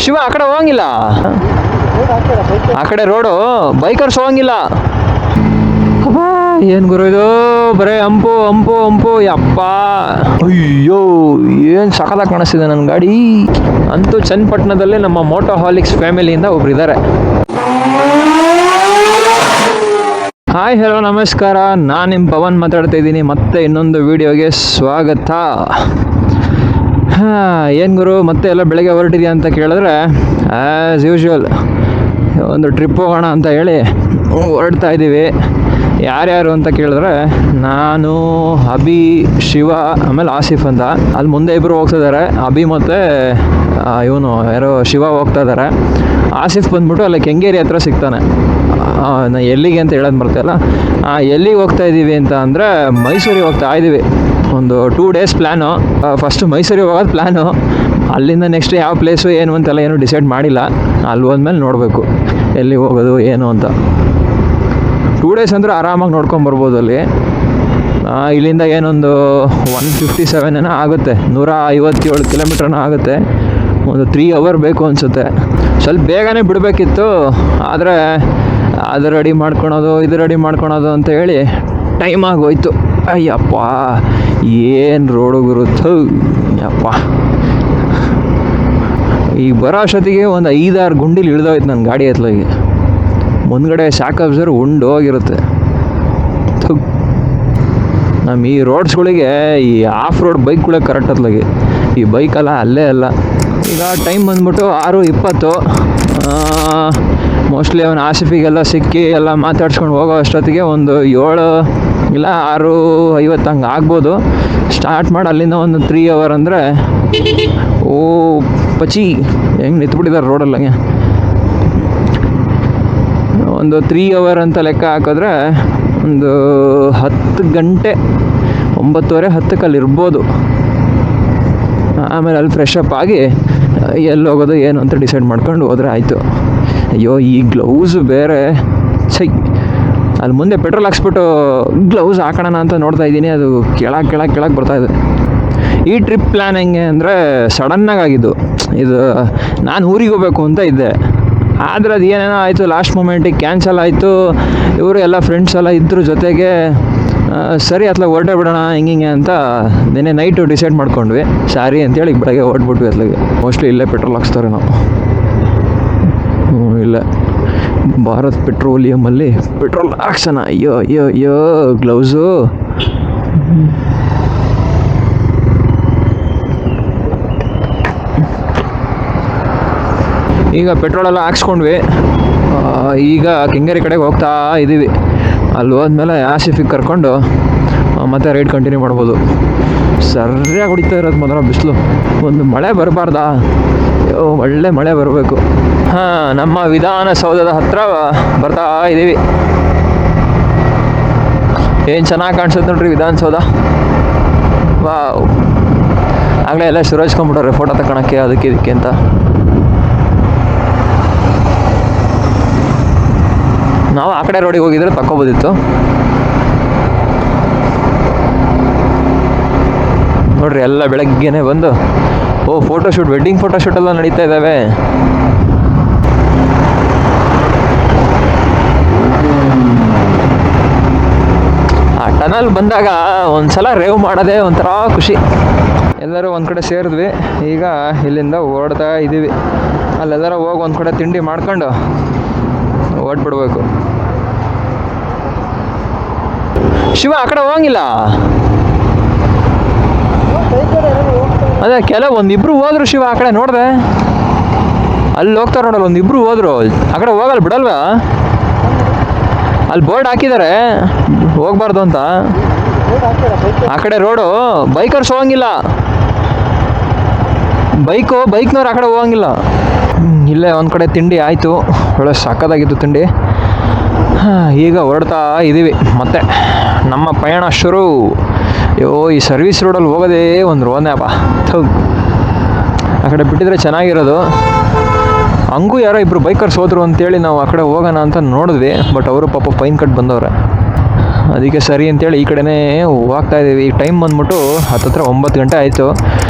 ಶಿವ ಆ ಕಡೆ ಹೋಗಂಗಿಲ್ಲ, ಆ ಕಡೆ ರೋಡು ಬೈಕರ್ಸ್ ಹೋಗಂಗಿಲ್ಲ. ಏನು ಗುರು ಇದು, ಬರೇ ಹಂಪು ಹಂಪು ಹಂಪು, ಯಪ್ಪ. ಅಯ್ಯೋ ಏನು ಸಖತ್ತಾಗಿ ಕಾಣಿಸ್ತಿದೆ ನನ್ನ ಗಾಡಿ. ಅಂತೂ ಚನ್ನಪಟ್ಟಣದಲ್ಲಿ ನಮ್ಮ ಮೋಟೋಹಾಲಿಕ್ಸ್ ಫ್ಯಾಮಿಲಿಯಿಂದ ಒಬ್ರು ಇದ್ದಾರೆ. ಹಾಯ್ ಹಲೋ ನಮಸ್ಕಾರ, ನಾನು ನಿಮ್ಮ ಪವನ್ ಮಾತಾಡ್ತಾ ಇದ್ದೀನಿ. ಮತ್ತೆ ಇನ್ನೊಂದು ವಿಡಿಯೋಗೆ ಸ್ವಾಗತ. ಏನು ಗುರು ಮತ್ತೆ ಎಲ್ಲ ಬೆಳಗ್ಗೆ ಹೊರಟಿದ್ಯಾ ಅಂತ ಕೇಳಿದ್ರೆ, ಆ್ಯಸ್ ಯೂಶ್ವಲ್ ಒಂದು ಟ್ರಿಪ್ ಹೋಗೋಣ ಅಂತ ಹೇಳಿ ಹೊರಡ್ತಾ ಇದ್ದೀವಿ. ಯಾರ್ಯಾರು ಅಂತ ಕೇಳಿದ್ರೆ, ನಾನು, ಅಭಿ, ಶಿವ, ಆಮೇಲೆ ಆಸಿಫ್ ಅಂತ. ಅಲ್ಲಿ ಮುಂದೆ ಇಬ್ಬರು ಹೋಗ್ತಿದ್ದಾರೆ, ಅಭಿ ಮತ್ತು ಇವನು ಯಾರೋ ಶಿವ ಹೋಗ್ತಾ ಇದ್ದಾರೆ. ಆಸಿಫ್ ಬಂದ್ಬಿಟ್ಟು ಅಲ್ಲಿ ಕೆಂಗೇರಿ ಹತ್ರ ಸಿಗ್ತಾನೆ. ನಾ ಎಲ್ಲಿಗೆ ಅಂತ ಹೇಳೋದು ಬರ್ತಾಯಿಲ್ಲ. ಎಲ್ಲಿಗೆ ಹೋಗ್ತಾ ಇದ್ದೀವಿ ಅಂತ ಅಂದರೆ, ಮೈಸೂರಿಗೆ ಹೋಗ್ತಾ ಇದ್ದೀವಿ. ಒಂದು 2 days ಪ್ಲ್ಯಾನು. ಫಸ್ಟು ಮೈಸೂರಿಗೆ ಹೋಗೋದು ಪ್ಲ್ಯಾನು. ಅಲ್ಲಿಂದ ನೆಕ್ಸ್ಟ್ ಯಾವ ಪ್ಲೇಸು ಏನು ಅಂತೆಲ್ಲ ಏನೂ ಡಿಸೈಡ್ ಮಾಡಿಲ್ಲ. ಅಲ್ಲಿ ಹೋದ್ಮೇಲೆ ನೋಡಬೇಕು ಎಲ್ಲಿಗೆ ಹೋಗೋದು ಏನು ಅಂತ. 2 days ಅಂದರೆ ಆರಾಮಾಗಿ ನೋಡ್ಕೊಂಬರ್ಬೋದು ಅಲ್ಲಿ. ಇಲ್ಲಿಂದ ಏನೊಂದು 157 ಏನೋ ಆಗುತ್ತೆ, 157 ಕಿಲೋಮೀಟ್ರನೋ ಆಗುತ್ತೆ. ಒಂದು 3 hour ಬೇಕು ಅನಿಸುತ್ತೆ. ಸ್ವಲ್ಪ ಬೇಗನೆ ಬಿಡಬೇಕಿತ್ತು, ಆದರೆ ಅದು ರೆಡಿ ಮಾಡ್ಕೊಳೋದು ಇದು ರೆಡಿ ಮಾಡ್ಕೊಳೋದು ಅಂತ ಹೇಳಿ ಟೈಮ್ ಆಗೋಯ್ತು. ಅಯ್ಯಪ್ಪ ಏನು ರೋಡು ಗುರುತ್ತು ಯಪ್ಪ. ಈಗ ಬರೋ ಅಷ್ಟೊತ್ತಿಗೆ ಒಂದು 5-6 ಗುಂಡಿಲಿ ಇಳಿದೋಯ್ತು ನನ್ನ ಗಾಡಿ ಹತ್ಲಾಗಿ. ಮುಂದ್ಗಡೆ ಶಾಕ್ ಅಬ್ಸರ್ ಉಂಡು ಹೋಗಿರುತ್ತೆ. ನಮ್ಮ ಈ ರೋಡ್ಸ್ಗಳಿಗೆ ಈ ಆಫ್ ರೋಡ್ ಬೈಕ್ಗಳೇ ಕರೆಕ್ಟ್ ಹತ್ಲಾಗಿ, ಈ ಬೈಕಲ್ಲ ಅಲ್ಲೇ ಅಲ್ಲ. ಈಗ ಟೈಮ್ ಬಂದ್ಬಿಟ್ಟು 6:20. ಮೋಸ್ಟ್ಲಿ ಅವನು ಆಸಿಫಿಗೆಲ್ಲ ಸಿಕ್ಕಿ ಎಲ್ಲ ಮಾತಾಡ್ಸ್ಕೊಂಡು ಹೋಗೋ ಅಷ್ಟೊತ್ತಿಗೆ ಒಂದು 7 ಇಲ್ಲ 6:50 ಹಂಗೆ ಆಗ್ಬೋದು. ಸ್ಟಾರ್ಟ್ ಮಾಡಿ ಅಲ್ಲಿಂದ ಒಂದು 3 hour ಅಂದರೆ, ಓ ಪಚಿ ಹೆಂಗೆ ನಿಂತ್ಬಿಟ್ಟಿದ್ದಾರೆ ರೋಡಲ್ಲಂಗೆ. ಒಂದು 3 hour ಅಂತ ಲೆಕ್ಕ ಹಾಕಿದ್ರೆ ಒಂದು 10 ಗಂಟೆ 9:30 10ಕ್ಕೆ ಅಲ್ಲಿ ಇರ್ಬೋದು. ಆಮೇಲೆ ಅಲ್ಲಿ ಫ್ರೆಶ್ ಅಪ್ ಆಗಿ ಎಲ್ಲಿ ಹೋಗೋದು ಏನು ಅಂತ ಡಿಸೈಡ್ ಮಾಡ್ಕೊಂಡು ಹೋದರೆ ಆಯಿತು. ಅಯ್ಯೋ ಈ ಗ್ಲೌಸು ಬೇರೆ ಸೈ. ಅಲ್ಲಿ ಮುಂದೆ ಪೆಟ್ರೋಲ್ ಹಾಕ್ಸ್ಬಿಟ್ಟು ಗ್ಲೌಸ್ ಹಾಕೋಣ ಅಂತ ನೋಡ್ತಾ ಇದ್ದೀನಿ, ಅದು ಕೆಳಗೆ ಬರ್ತಾಯಿದೆ. ಈ ಟ್ರಿಪ್ ಪ್ಲ್ಯಾನ್ ಹೆಂಗೆ ಅಂದರೆ ಸಡನ್ನಾಗಿ ಆಗಿದ್ದು ಇದು. ನಾನು ಊರಿಗೆ ಹೋಗಬೇಕು ಅಂತ ಇದ್ದೆ, ಆದರೆ ಅದು ಏನೇನೋ ಆಯಿತು, ಲಾಸ್ಟ್ ಮೂಮೆಂಟಿಗೆ ಕ್ಯಾನ್ಸಲ್ ಆಯಿತು. ಇವರು ಎಲ್ಲ ಫ್ರೆಂಡ್ಸ್ ಎಲ್ಲ ಇದ್ದರು ಜೊತೆಗೆ. ಸರಿ ಅತ್ಲಾಗ ಹೊರಟೇ ಬಿಡೋಣ ಹಿಂಗೆ ಅಂತ ನಿನ್ನೆ ನೈಟು ಡಿಸೈಡ್ ಮಾಡ್ಕೊಂಡ್ವಿ. ಸಾರಿ ಅಂತೇಳಿ ಬೆಳಗ್ಗೆ ಹೊರಟ್ಬಿಟ್ವಿ ಅತ್ಲಾಗೆ. ಮೋಸ್ಟ್ಲಿ ಇಲ್ಲೇ ಪೆಟ್ರೋಲ್ ಹಾಕ್ಸ್ತಾರೆ ನಾವು. ಇಲ್ಲ ಭಾರತ್ ಪೆಟ್ರೋಲಿಯಮಲ್ಲಿ ಪೆಟ್ರೋಲ್ ಹಾಕ್ಸೋಣ. ಅಯ್ಯೋ ಅಯ್ಯೋ ಅಯ್ಯೋ ಗ್ಲೌಸು. ಈಗ ಪೆಟ್ರೋಲೆಲ್ಲ ಹಾಕ್ಸ್ಕೊಂಡ್ವಿ. ಈಗ ಕೆಂಗೇರಿ ಕಡೆಗೆ ಹೋಗ್ತಾ ಇದ್ದೀವಿ. ಅಲ್ಲಿ ಹೋದ್ಮೇಲೆ ಆಸಿಫಿಗೆ ಕರ್ಕೊಂಡು ಮತ್ತೆ ರೈಡ್ ಕಂಟಿನ್ಯೂ ಮಾಡ್ಬೋದು. ಸರಿಯಾಗಿ ಹೊಡಿತಾ ಇರೋದು ಮೊದಲ ಬಿಸಿಲು. ಒಂದು ಮಳೆ ಬರಬಾರ್ದಾ? ಒಳ್ಳೆ ಮಳೆ ಬರಬೇಕು. ನಮ್ಮ ವಿಧಾನಸೌಧದ ಹತ್ರ ಬರ್ತಾ ಇದ್ದೀವಿ. ಏನು ಚೆನ್ನಾಗಿ ಕಾಣಿಸುತ್ತೆ ನೋಡ್ರಿ ವಿಧಾನಸೌಧ. ವಾವ್, ಆಗಲೇ ಎಲ್ಲ ಸುರಾಜ್ಕೊಂಡ್ಬಿಟ್ರೆ ಫೋಟೋ ತಗೊಳಕ್ಕೆ ಅದಕ್ಕೆ ಇದಕ್ಕೆ ಅಂತ. ನಾವು ಆ ಕಡೆ ರೋಡಿಗೆ ಹೋಗಿದ್ರೆ ತಕ್ಕೋಬೋದಿತ್ತು. ನೋಡ್ರಿ ಎಲ್ಲ ಬೆಳಗ್ಗೆನೆ ಬಂದು ಫೋಟೋಶೂಟ್, ವೆಡ್ಡಿಂಗ್ ಫೋಟೋಶೂಟ್ ಎಲ್ಲ ನಡೀತಾ ಇದ್ದಾವೆ. ಆ ಟನಲ್ ಬಂದಾಗ ಒಂದ್ಸಲ ರೇವ್ ಮಾಡೋದೇ ಒಂಥರ ಖುಷಿ. ಎಲ್ಲರೂ ಒಂದು ಕಡೆ ಸೇರಿದ್ವಿ. ಈಗ ಇಲ್ಲಿಂದ ಓಡ್ತಾ ಇದ್ದೀವಿ. ಅಲ್ಲೆಲ್ಲರೂ ಹೋಗಿ ಒಂದು ಕಡೆ ತಿಂಡಿ ಮಾಡ್ಕೊಂಡು ಓಡ್ಬಿಡ್ಬೇಕು. ಶಿವ ಆ ಕಡೆ ಹೋಗಂಗಿಲ್ಲ. ಅದೇ ಒಂದಿಬ್ರು ಹೋದ್ರು ಶಿವ ಆ ಕಡೆ ನೋಡಿದೆ. ಅಲ್ಲಿ ಹೋಗ್ತಾರೆ ನೋಡಲ್ಲ, ಒಂದಿಬ್ರು ಹೋದ್ರು. ಆ ಕಡೆ ಹೋಗಲ್ಲ ಬಿಡಲ್ವಾ? ಅಲ್ಲಿ ಬೋರ್ಡ್ ಹಾಕಿದ್ದಾರೆ ಹೋಗ್ಬಾರ್ದು ಅಂತ. ಆ ಕಡೆ ರೋಡು ಬೈಕರ್ಸ್ ಹೋಗಂಗಿಲ್ಲ. ಬೈಕ್ನವ್ರು ಆ ಕಡೆ ಹೋಗಂಗಿಲ್ಲ. ಇಲ್ಲೇ ಒಂದು ಕಡೆ ತಿಂಡಿ ಆಯಿತು, ಒಳ್ಳೆ ಸಕ್ಕತ್ತಾಗಿತ್ತು ತಿಂಡಿ. ಈಗ ಹೊರಡ್ತಾ ಇದ್ದೀವಿ ಮತ್ತೆ ನಮ್ಮ ಪಯಣ ಶುರು. ಅಯ್ಯೋ ಈ ಸರ್ವಿಸ್ ರೋಡಲ್ಲಿ ಹೋಗೋದೇ ಒಂದು ರೋದನೆಪ್ಪ. ಆ ಕಡೆ ಬಿಟ್ಟಿದ್ರೆ ಚೆನ್ನಾಗಿರೋದು. ಹಂಗೂ ಯಾರೋ ಇಬ್ಬರು ಬೈಕರ್ಸ್ ಹೋದ್ರು ಅಂತೇಳಿ ನಾವು ಆ ಕಡೆ ಹೋಗೋಣ ಅಂತ ನೋಡಿದ್ವಿ. ಬಟ್ ಅವರು ಪಾಪ ಫೈನ್ ಕಟ್ ಬಂದವ್ರೆ. ಅದಕ್ಕೆ ಸರಿ ಅಂತೇಳಿ ಈ ಕಡೆನೇ ಹೋಗ್ತಾ ಇದ್ದೀವಿ. ಈಗ ಟೈಮ್ ಬಂದ್ಬಿಟ್ಟು 9 ಗಂಟೆ ಆಯಿತು.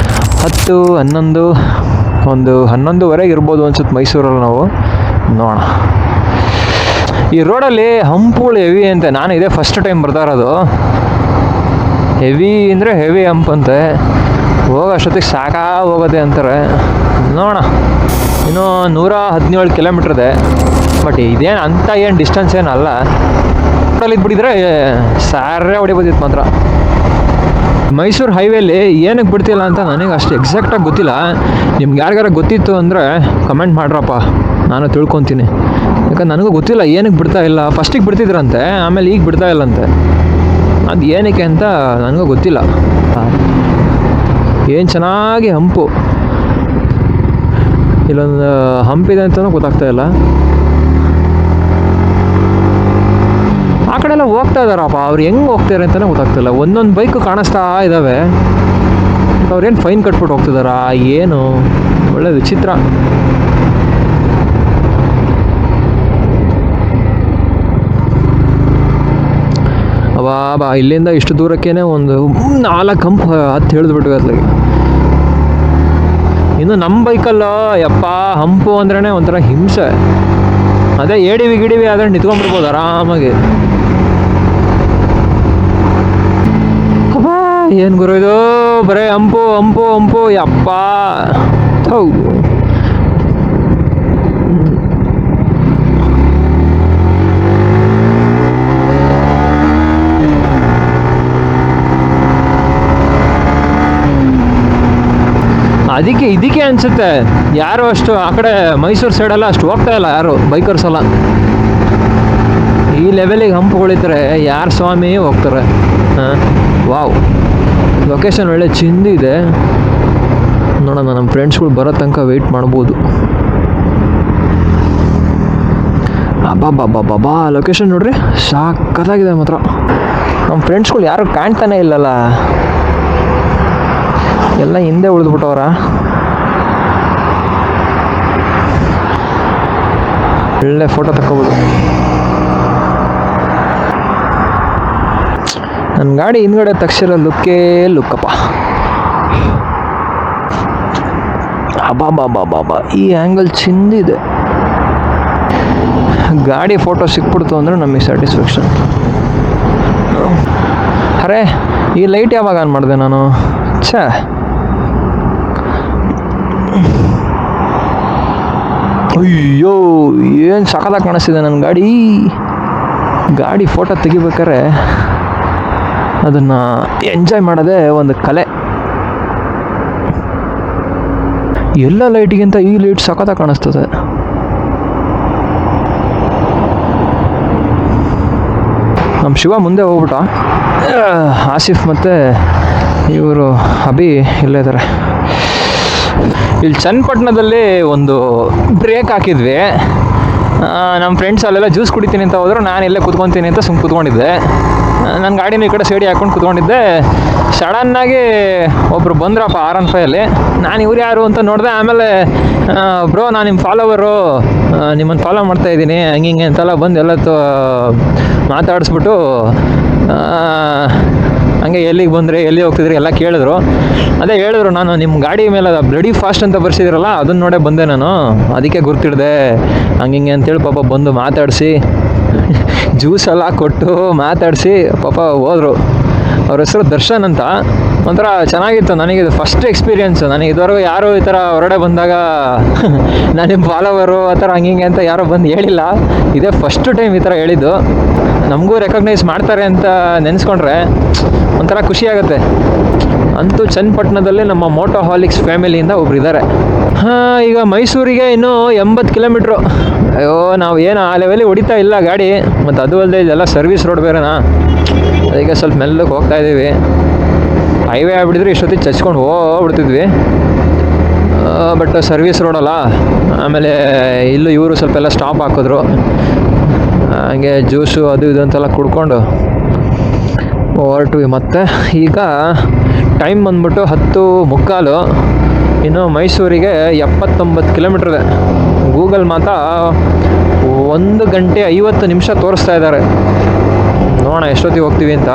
10, 11 ಒಂದು 11:30 ಇರ್ಬೋದು ಅನ್ಸುತ್ತೆ ಮೈಸೂರಲ್ಲಿ ನಾವು. ನೋಡೋಣ. ಈ ರೋಡಲ್ಲಿ ಹಂಪುಗಳು ಹೆವಿ ಅಂತೆ. ನಾನು ಇದೇ ಫಸ್ಟ್ ಟೈಮ್ ಬರ್ತಾ ಇರೋದು. ಹೆವಿ ಅಂದರೆ ಹೆವಿ ಹಂಪ್ ಅಂತೆ. ಅಷ್ಟೊತ್ತಿಗೆ ಹೋಗೋದೆ ಅಂತಾರೆ. ನೋಡೋಣ. ಇನ್ನೂ 117 ಕಿಲೋಮೀಟ್ರ್ ಇದೆ. ಬಟ್ ಇದೇನು ಅಂತ ಏನು ಡಿಸ್ಟೆನ್ಸ್ ಏನಲ್ಲ. ರೋಡಲ್ಲಿ ಬಿಟ್ಟಿದ್ರೆ ಸಾರೇ ಹೊಡಿಬೋದಿತ್ತು ಮಾತ್ರ. ಮೈಸೂರು ಹೈವೇಲಿ ಏನಕ್ಕೆ ಬಿಡ್ತಿಲ್ಲ ಅಂತ ನನಗೆ ಅಷ್ಟು ಎಕ್ಸಾಕ್ಟಾಗಿ ಗೊತ್ತಿಲ್ಲ. ನಿಮ್ಗೆ ಯಾರಿಗಾರ ಗೊತ್ತಿತ್ತು ಅಂದರೆ ಕಮೆಂಟ್ ಮಾಡ್ರಪ್ಪ, ನಾನು ತಿಳ್ಕೊತೀನಿ. ಯಾಕಂದ್ರೆ ನನಗೂ ಗೊತ್ತಿಲ್ಲ ಏನಕ್ಕೆ ಬಿಡ್ತಾ ಇಲ್ಲ. ಫಸ್ಟಿಗೆ ಬಿಡ್ತಿದ್ರಂತೆ, ಆಮೇಲೆ ಈಗ ಬಿಡ್ತಾ ಇಲ್ಲಂತೆ. ಅದು ಏನಕ್ಕೆ ಅಂತ ನನಗೂ ಗೊತ್ತಿಲ್ಲ. ಏನು ಚೆನ್ನಾಗಿ ಹಂಪು. ಇಲ್ಲೊಂದು ಹಂಪಿದೆ ಅಂತಲೂ ಗೊತ್ತಾಗ್ತಾ ಇಲ್ಲ. ಆ ಕಡೆ ಎಲ್ಲ ಹೋಗ್ತಾ ಇದ್ದಾರಪ್ಪ. ಅವ್ರು ಹೆಂಗೆ ಹೋಗ್ತಾರೆ ಅಂತಲೇ ಗೊತ್ತಾಗ್ತಿಲ್ಲ. ಒಂದೊಂದು ಬೈಕು ಕಾಣಿಸ್ತಾ ಇದ್ದಾವೆ. ಅವ್ರೇನು ಫೈನ್ ಕಟ್ಬಿಟ್ಟು ಹೋಗ್ತಿದಾರಾ ಏನು? ಒಳ್ಳೆ ವಿಚಿತ್ರ. ಬಾ ಇಲ್ಲಿಂದ ಇಷ್ಟು ದೂರಕ್ಕೇನೆ ಒಂದು 4 ಹಂಪ್ ಹತ್ತು ಹಿಡಿದ್ಬಿಟ್ವಿ ಅತ್ಲಾಗೆ. ಇನ್ನು ನಮ್ಮ ಬೈಕಲ್ಲೋ ಯಪ್ಪ ಹಂಪು ಅಂದ್ರೇ ಒಂಥರ ಹಿಂಸೆ. ಅದೇ ಗಿಡಿವಿ ಆದರೆ ನಿಂತ್ಕೊಂಡ್ಬಿಡ್ಬೋದು ಆರಾಮಾಗಿ. ಏನು ಗುರು ಇದು, ಬರೇ ಹಂಪು ಹಂಪು ಹಂಪು ಯಪ್ಪ. ಹೌದು, ಇದಕ್ಕೆ ಅನಿಸುತ್ತೆ ಯಾರು ಅಷ್ಟು ಆ ಕಡೆ ಮೈಸೂರು ಸೈಡೆಲ್ಲ ಅಷ್ಟು ಹೋಗ್ತಾ ಇಲ್ಲ ಯಾರು ಬೈಕರ್ಸ್ ಎಲ್ಲ. ಈ ಲೆವೆಲಿಗೆ ಹಂಪುಗಳಿದ್ರೆ ಯಾರು ಸ್ವಾಮಿ ಹೋಗ್ತಾರೆ. ವಾವ್, ಲೊಕೇಶನ್ ಒಳ್ಳೆ ಚಿಂದಿದೆ. ನೋಡೋಣ, ನಮ್ಮ ಫ್ರೆಂಡ್ಸ್ಗಳು ಬರೋ ತನಕ ವೆಯ್ಟ್ ಮಾಡ್ಬೋದು. ಅಬ್ಬಾ ಲೊಕೇಶನ್ ನೋಡ್ರಿ, ಸಾಕತ್ತಾಗಿದೆ ಮಾತ್ರ. ನಮ್ಮ ಫ್ರೆಂಡ್ಸ್ಗಳು ಯಾರು ಕಾಣ್ತಾನೆ ಇಲ್ಲಲ್ಲ, ಎಲ್ಲ ಹಿಂದೆ ಉಳಿದ್ಬಿಟ್ಟವ್ರ. ಒಳ್ಳೆ ಫೋಟೋ ತಗೋಬೋದು. ನನ್ನ ಗಾಡಿ ಹಿಂದ್ಗಡೆ ತಕ್ಷಣ ಲುಕ್ಕಪ್ಪ. ಅಬ್ಬಾ ಈ ಆ್ಯಂಗಲ್ ಚಿಂದಿದೆ. ಗಾಡಿ ಫೋಟೋ ಸಿಕ್ಬಿಡ್ತು ಅಂದರೆ ನಮಗೆ ಸ್ಯಾಟಿಸ್ಫ್ಯಾಕ್ಷನ್. ಅರೆ, ಈ ಲೈಟ್ ಯಾವಾಗ ಆನ್ ಮಾಡಿದೆ ನಾನು? ಅಯ್ಯೋ, ಏನು ಸಖತ್ತಾಗಿ ಕಾಣಿಸ್ತಿದೆ ನನ್ನ ಗಾಡಿ ಫೋಟೋ ತೆಗಿಬೇಕಾರೆ ಅದನ್ನು ಎಂಜಾಯ್ ಮಾಡೋದೇ ಒಂದು ಕಲೆ. ಎಲ್ಲ ಲೈಟಿಗಿಂತ ಈ ಲೈಟ್ ಸಖತ್ತಾಗಿ ಕಾಣಿಸ್ತದೆ. ನಮ್ಮ ಶಿವ ಮುಂದೆ ಹೋಗ್ಬಿಟ್ಟ. ಆಸಿಫ್ ಮತ್ತು ಇವರು ಅಭಿ ಇಲ್ಲೇ ಇದ್ದಾರೆ. ಇಲ್ಲಿ ಚನ್ನಪಟ್ಟಣದಲ್ಲಿ ಒಂದು ಬ್ರೇಕ್ ಹಾಕಿದ್ವಿ. ನಮ್ಮ ಫ್ರೆಂಡ್ಸ್ ಅಲ್ಲೆಲ್ಲ ಜ್ಯೂಸ್ ಕುಡಿತೀನಿ ಅಂತ ಹೋದ್ರು, ನಾನು ಇಲ್ಲೇ ಕೂತ್ಕೊತೀನಿ ಅಂತ ಸುಮ್ಮನೆ ಕೂತ್ಕೊಂಡಿದ್ದೆ. ನನ್ನ ಗಾಡಿನ ಈ ಕಡೆ ಸೈಡಿ ಹಾಕ್ಕೊಂಡು ಕೂತ್ಕೊಂಡಿದ್ದೆ. ಸಡನ್ನಾಗಿ ಒಬ್ಬರು ಬಂದ್ರಪ್ಪ R15ಅಲ್ಲಿ. ನಾನು ಇವ್ರು ಯಾರು ಅಂತ ನೋಡಿದೆ. ಆಮೇಲೆ ಬ್ರೋ, ನಾನು ನಿಮ್ಮ ಫಾಲೋವರು, ನಿಮ್ಮನ್ನು ಫಾಲೋ ಮಾಡ್ತಾಯಿದ್ದೀನಿ ಹಂಗೆ ಅಂತೆಲ್ಲ ಬಂದು ಎಲ್ಲ ಮಾತಾಡಿಸ್ಬಿಟ್ಟು ಹಂಗೆ ಎಲ್ಲಿಗೆ ಬಂದರೆ ಎಲ್ಲಿ ಹೋಗ್ತಿದ್ರಿ ಎಲ್ಲ ಕೇಳಿದ್ರು. ಅದೇ ಹೇಳಿದ್ರು, ನಾನು ನಿಮ್ಮ ಗಾಡಿ ಮೇಲೆ ಬ್ಲಡಿ ಫಾಸ್ಟ್ ಅಂತ ಬರ್ಸಿದಿರಲ್ಲ ಅದನ್ನು ನೋಡೇ ಬಂದೆ ನಾನು, ಅದಕ್ಕೆ ಗುರ್ತಿಡ್ದೆ ಹಂಗೆ ಅಂತೇಳಿ ಪಾಪ ಬಂದು ಮಾತಾಡಿಸಿ ಜ್ಯೂಸೆಲ್ಲ ಕೊಟ್ಟು ಮಾತಾಡಿಸಿ ಪಾಪ ಹೋದರು. ಅವ್ರ ಹೆಸರು ದರ್ಶನ್ ಅಂತ. ಒಂಥರ ಚೆನ್ನಾಗಿತ್ತು. ನನಗಿದು ಫಸ್ಟ್ ಎಕ್ಸ್ಪೀರಿಯೆನ್ಸು. ನನಗೆ ಇದುವರೆಗೂ ಯಾರು ಈ ಥರ ಹೊರಗಡೆ ಬಂದಾಗ ನಾನು ನಿಮ್ಮ ಫಾಲೋವರು ಆ ಥರ ಹಂಗೆ ಅಂತ ಯಾರೋ ಬಂದು ಹೇಳಿಲ್ಲ. ಇದೇ ಫಸ್ಟ್ ಟೈಮ್ ಈ ಥರ ಹೇಳಿದ್ದು. ನಮಗೂ ರೆಕಗ್ನೈಸ್ ಮಾಡ್ತಾರೆ ಅಂತ ನೆನೆಸ್ಕೊಂಡ್ರೆ ಒಂಥರ ಖುಷಿಯಾಗುತ್ತೆ. ಅಂತೂ ಚನ್ನಪಟ್ಟಣದಲ್ಲಿ ನಮ್ಮ ಮೋಟೋಹಾಲಿಕ್ಸ್ ಫ್ಯಾಮಿಲಿಯಿಂದ ಒಬ್ರು ಇದ್ದಾರೆ. ಈಗ ಮೈಸೂರಿಗೆ ಇನ್ನೂ 80 ಕಿಲೋಮೀಟ್ರು. ಅಯ್ಯೋ, ನಾವು ಏನು ಆ ಲೆವೆಲಿಗೆ ಹೊಡಿತಾ ಇಲ್ಲ ಗಾಡಿ. ಮತ್ತು ಅದು ಅಲ್ಲದೆ ಇದೆಲ್ಲ ಸರ್ವಿಸ್ ರೋಡ್ ಬೇರೆನಾ, ಅದಕ್ಕೆ ಸ್ವಲ್ಪ ಮೆಲ್ಲಕ್ಕೆ ಹೋಗ್ತಾ ಇದ್ದೀವಿ. ಹೈವೇ ಆಗ್ಬಿಟ್ಟಿದ್ರೆ ಇಷ್ಟೊತ್ತಿಗೆ ಚಚ್ಕೊಂಡು ಹೋಗ್ಬಿಡ್ತಿದ್ವಿ. But service ರೋಡಲ್ಲ. ಆಮೇಲೆ ಇಲ್ಲೂ ಇವರು ಸ್ವಲ್ಪ ಎಲ್ಲ ಸ್ಟಾಪ್ ಹಾಕಿದ್ರು. ಹಂಗೆ ಜ್ಯೂಸು ಅದು ಇದು ಅಂತೆಲ್ಲ ಕುಡ್ಕೊಂಡು ಹೊರಟ್ವಿ. ಮತ್ತು ಈಗ ಟೈಮ್ ಬಂದ್ಬಿಟ್ಟು 10:15. ಇನ್ನು ಮೈಸೂರಿಗೆ 79 ಕಿಲೋಮೀಟ್ರ್ ಇದೆ. ಗೂಗಲ್ ಮಾತ್ರ 1 ಗಂಟೆ 50 ನಿಮಿಷ ತೋರಿಸ್ತಾ ಇದ್ದಾರೆ. ನೋಡೋಣ ಎಷ್ಟೊತ್ತಿಗೆ ಹೋಗ್ತೀವಿ ಅಂತ.